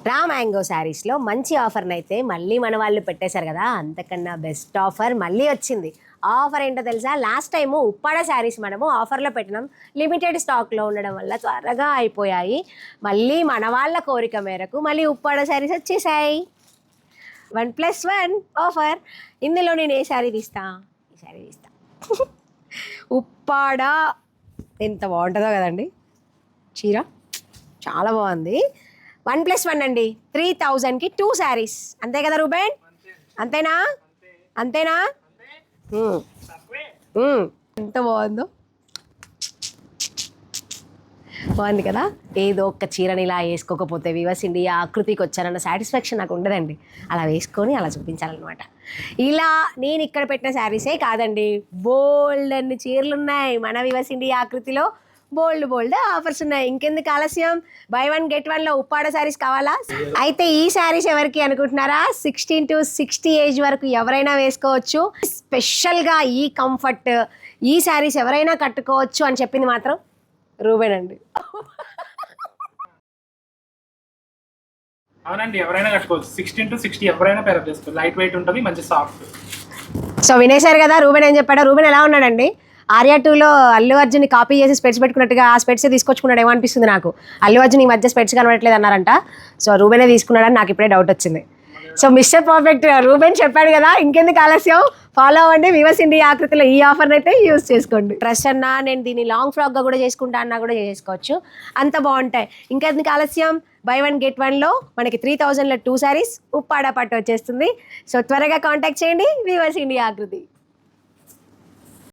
Raw mango శారీస్లో మంచి ఆఫర్ని అయితే మళ్ళీ మన వాళ్ళు పెట్టేశారు కదా, అంతకన్నా బెస్ట్ ఆఫర్ మళ్ళీ వచ్చింది. ఆఫర్ ఏంటో తెలుసా? లాస్ట్ టైము ఉప్పాడ శారీస్ మనము ఆఫర్లో పెట్టినాం. లిమిటెడ్ స్టాక్లో ఉండడం వల్ల త్వరగా అయిపోయాయి. మళ్ళీ మన వాళ్ళ కోరిక మేరకు మళ్ళీ ఉప్పాడ శారీస్ వచ్చేసాయి. 1+1 ఆఫర్. ఇందులో నేను ఏ శారీ తీస్తా? ఈ శారీ తీస్తా. ఉప్పాడ ఎంత బాగుంటుందో కదండి చీర, చాలా బాగుంది. 1+1 అండి, 3000కి 2 శారీస్. అంతే కదా రూబెన్? అంతేనా? అంతేనా? ఎంత బాగుందో, బాగుంది కదా. ఏదో ఒక్క చీరని ఇలా వేసుకోకపోతే వివర్స్ ఇండియా ఆకృతికి వచ్చారన్న సాటిస్ఫాక్షన్ నాకు ఉండదండి. అలా వేసుకొని అలా చూపించాలన్నమాట. ఇలా నేను ఇక్కడ పెట్టిన శారీసే కాదండి, బోల్డ్ అన్ని చీరలు ఉన్నాయి మన వివర్స్ ఇండియా ఆకృతిలో. బోల్డ్ ఆఫర్స్ ఉన్నాయి. ఇంకెందుకు ఆలస్యం? బై 1 get 1లో ఉప్పాడ శారీస్ కావాలా? అయితే ఈ శారీస్ ఎవరికి అనుకుంటున్నారా? 16 to 60 ఏజ్ వరకు ఎవరైనా వేసుకోవచ్చు. స్పెషల్గా ఈ కంఫర్ట్, ఈ శారీస్ ఎవరైనా కట్టుకోవచ్చు అని చెప్పింది మాత్రం రూబెన్ అండి. అవునండి, ఎవరైనా కట్టుకోవచ్చు. 16 to 60 ఎవరైనా పేర్ చేసుకోవచ్చు. లైట్ వెయిట్ ఉంటుంది, మంచి సాఫ్ట్. సో వినేశారు కదా రూబెన్ ఏం చెప్పాడో. రూబెన్ ఎలా ఉన్నాడండి? ఆర్యా 2లో అల్లు అర్జున్ కాపీ చేసి స్పెట్స్ పెట్టుకున్నట్టుగా ఆ స్పెట్స్ తీసుకొచ్చుకున్నాడు ఏమో అనిపిస్తుంది నాకు. అల్లు అర్జున్ ఈ మధ్య స్పెట్స్ కనబడట్లేదు అన్నారంట. సో రూబెనే తీసుకున్నాడని నాకు ఇప్పుడే డౌట్ వచ్చింది. సో మిస్టర్ పర్ఫెక్ట్ రూబెన్ చెప్పాడు కదా, ఇంకెందుకు ఆలస్యం? ఫాలో అవ్వండి వివర్స్ ఇండియా ఆకృతిలో. ఈ ఆఫర్ని అయితే యూజ్ చేసుకోండి. డ్రెస్ అన్నా, నేను దీన్ని లాంగ్ ఫ్రాక్గా కూడా చేసుకుంటా అన్నా కూడా చేసుకోవచ్చు, అంత బాగుంటాయి. ఇంకెందుకు ఆలస్యం? బై 1 get 1లో మనకి 3000లో 2 శారీస్ ఉప్పాడ పట్టు వచ్చేస్తుంది. సో త్వరగా కాంటాక్ట్ చేయండి వివర్స్ ఇండియా ఆకృతి.